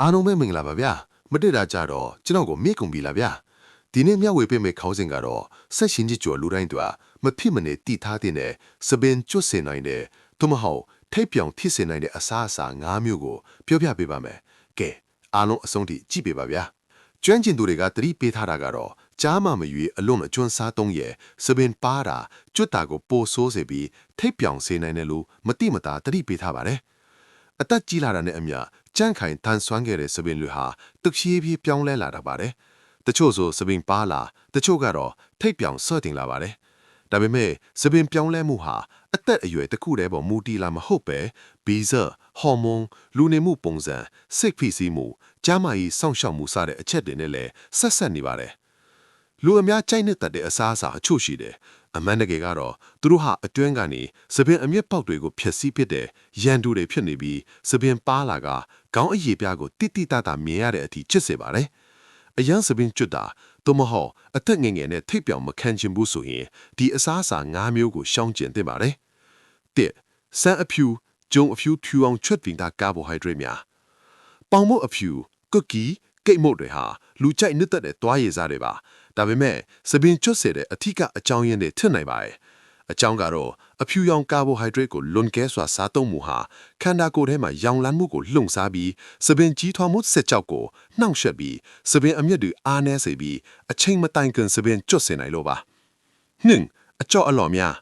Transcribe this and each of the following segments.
အားလုံးပဲမင်္ဂလာပါဗျာမတက်တာကြတော့ကျွန်တော်ကိုမေ့ကုန်ပြီလားဗျာဒီနေ့မျှဝေပေးမယ့်ခေါင်းစဉ်ကတော့ဆက်ရှင်ကြီးကျော်လူတိုင်းတို့မဖြစ်မနေတည်ထားတဲ့စပင်ကျွတ်စင်နိုင်တဲ့သို့မဟုတ်ထိပ်ပြောင်ဖြစ်စင်နိုင်တဲ့အစားအစာ၅မျိုးကိုပြောပြပေးပါမယ်ကဲအားလုံးအဆုံးထိကြည့်ပေးပါဗျာကျွမ်းကျင်သူတွေကသတိပေးထားတာကတော့ကြားမှမရွေးအလွန်အကျွမ်းစားသုံးရဲ့စပင်ပါတာကျွတ်တာကိုပိုဆိုးစေပြီးထိပ်ပြောင်စေနိုင်တယ်လို့မတိမတာသတိပေးထားပါတယ်အသက်ကြီးလာတာနဲ့အမျှကြန့်ခိုင်တန်ဆွမ်းခဲ့တဲ့စပင်တွေဟာတဖြည်းဖြည်းပြောင်းလဲလာတာပါတယ်။တချို့ဆိုစပင်ပါလာတချို့ကတော့ထိပ်ပြောင်ဆော့တင်လာပါတယ်။ဒါပေမဲ့စပင်ပြောင်းလဲမှုဟာအသက်အရွယ်တစ်ခုတည်းပေါ်မူတည်လာမဟုတ်ပဲဗီဇဟော်မုန်းလူနေမှုပုံစံစိတ်ဖိစီးမှုကျန်းမာရေးစောင့်ရှောက်မှုစတဲ့အချက်တွေနဲ့လည်းဆက်ဆက်နေပါတယ်။လူအများကြိုက်နှစ်သက်တဲ့အစားအစာအချို့ရှိတယ်။အမှန်တကယ်ကတော့သူတို့ဟာအတွင်းကနေစပင်အမြင့်ပေါက်တွေကိုဖျက်ဆီးပစ်တဲ့ရန်တူတွေဖြစ်နေပြီးစပင်ပါလာကခေါင်းအရေပြားကိုတိတိတတ်တာမြင်ရတဲ့အထိချစ်စေပါတယ်။အရန်စပင်ကျွတ်တာသို့မဟုတ်အသက်ငယ်ငယ်နဲ့ထိပ်ပြောင်မခံချင်ဘူးဆိုရင်ဒီအစားအစာ၅မျိုးကိုရှောင်ကျဉ်သင့်ပါတယ်။၁ဆန်အဖြူဂျုံအဖြူဖြူအောင်ချွတ်တင်တာကာဘိုဟိုက်ဒရိတ်များပေါင်မုတ်အဖြူကွက်ကီကိတ်မုတ်တွေဟာလူကြိုက်နှစ်သက်တဲ့သွားရည်စားတွေပါဒါပေမဲ့စပင်ကျွတ်စေတဲ့အထီးကအကြောင်းရင်းတွေထင်နိုင်ပါတယ်အကြောင်းကတော့အဖြူရောင်ကာဘိုဟိုက်ဒရိတ်ကိုလွန်ကဲစွာစားသုံးမှုဟာခန္ဓာကိုယ်ထဲမှာရောင်လန်းမှုကိုလှုံ့ဆော်ပြီးစပင်ကြီးထွားမှုဆက်ကြောက်ကိုနှောင့်ယှက်ပြီးစပင်အမြင့်တွေအားနည်းစေပြီးအချိန်မတိုင်ခင်စပင်ကျွတ်စေနိုင်လို့ပါ။နှင်းအကြော့အလော်များ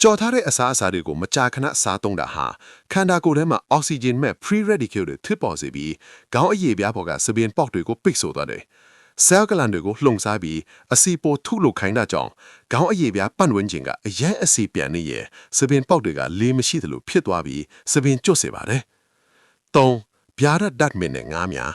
ကြော်ထားတဲ့အစားအစာတွေကိုမကြာခဏစားသုံးတာဟာခန္ဓာကိုယ်ထဲမှာအောက်ဆီဂျင်မဲ့ free radical တွေဖြစ်ပေါ်စေပြီးခေါင်းအရေပြားပေါ်ကစပင်ပေါက်တွေကိုပိတ်ဆို့သွားတယ်။ဆဲလ်ကလန်တွေကိုလှုံ့ဆော်ပြီးအစီပိုထုလို့ခိုင်းတာကြောင့်ခေါင်းအရေပြားပတ်ဝန်းကျင်ကအရန်အစီပြန်နေရဲ့စပင်ပေါက်တွေကလေးမရှိသလိုဖြစ်သွားပြီးစပင်ကျွတ်စေပါတယ်။၃ဗျာဒတ်ဒတ်မင်းနဲ့ငါးများ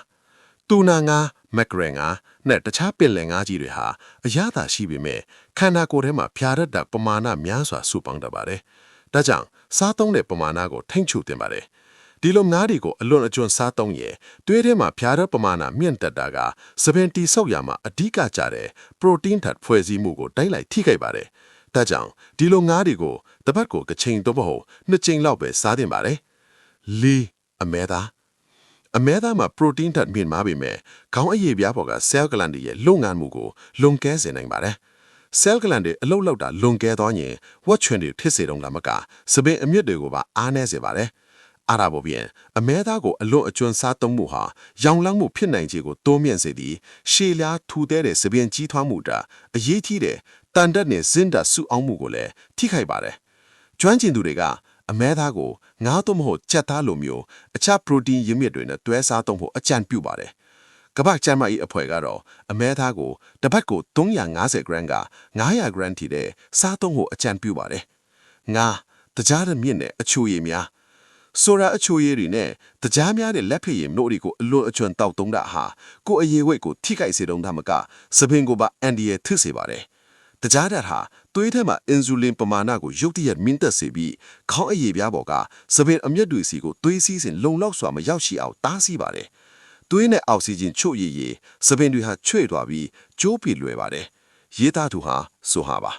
တူနာငါမက်ကရငါနဲ့တခြားပင်လယ်ငါးကြီးတွေဟာအရသာရှိပေမဲ့ခန္ဓာကိုယ်ထဲမှာဗျာဒတ်ပမာဏများစွာစုပေါင်းတတ်ပါတယ်။ဒါကြောင့်စားသုံးတဲ့ပမာဏကိုထိန်းချုပ်တင်ပါတယ်။ဒီလိုငါးတွေကိုအလွန်အကျွံစားသုံးရဲ့သွေးထဲမှာဗျာဒတ်ပမာဏမြင့်တက်တာကစပင်တီဆောက်ရမှာအဓိကကျတဲ့ပရိုတင်းဓာတ်ဖွဲ့စည်းမှုကိုတိုက်လိုက်ထိခိုက်ပါတယ်။ဒါကြောင့်ဒီလိုငါးတွေကိုတစ်ပတ်ကိုတစ်ချိန်တော့မဟုတ်နှစ်ချိန်လောက်ပဲစားတင်ပါတယ်။၄အမဲသားအမဲသားမှာပရိုတင်းဓာတ်မြင့်မားပေမဲ့ခေါင်းအရေပြားပေါ်ကဆဲလ်ဂလန်တွေရဲ့လုံငန်းမှုကိုလွန်ကဲစေနိုင်ပါတယ်။ဆဲလ်ဂလန်တွေအလုတ်လောက်တာလွန်ကဲသွားရင်ဝက်ချွန်တွေဖြစ်စေတော့တာမကစပင်အမြင့်တွေကိုပါအားနည်းစေပါတယ်။အားရဖို့ပြင်အမဲသားကိုအလွန်အကျွံစားသုံးမှုဟာရောင်လန်းမှုဖြစ်နိုင်ခြေကိုတိုးမြင့်စေပြီးရှည်လျားထူတဲ့စပင်ကြီးထွားမှုတာအရေးကြီးတဲ့တန်တက်နဲ့ဇင်းဓာတ်စုအောင်မှုကိုလည်းထိခိုက်ပါတယ်။ကျွမ်းကျင်သူတွေကအမဲသားကိုငါးသို့မဟုတ်ကြက်သားလိုမျိုးအခြားပရိုတင်းရင်းမြစ်တွေနဲ့တွဲစားသုံးဖို့အကြံပြုပါတယ်။ကမ္ဘာ့ကျန်းမာရေးအဖွဲ့ကတော့အမဲသားကိုတစ်ပတ်ကို350 gram က900 gram ထိတဲ့စားသုံးဖို့အကြံပြုပါတယ်။ငါတကြားတဲ့မြင့်နဲ့အချိုရည်များဆိုရာအချိုရည်တွေနဲ့တကြားများတဲ့လက်ဖက်ရည်မျိုးတွေကိုအလွန်အကျွံတောက်သုံးတာဟာကိုယ်အရေးဝိတ်ကိုထိခိုက်စေတုံးတာမကစပင်ကိုပါအန်ဒီရဲ့ထစ်စေပါတယ်။တကြားဓာတ်ဟာသွေးထဲမှာအင်ဇူလင်ပမာဏကိုရုတ်တရက်မြင့်တက်စေပြီးခေါင်းအရေပြားပေါ်ကစပင်အမြတ်တွေစီကိုသွေးစီးစဉ်လုံလောက်စွာမရောက်ရှိအောင်တားဆီးပါတယ်။သွေးနဲ့အောက်ဆီဂျင်ချို့ရည်စပင်တွေဟာချွေ့သွားပြီးကျိုးပြလွယ်ပါတယ်။ရေးသားသူဟာဆိုဟာပါ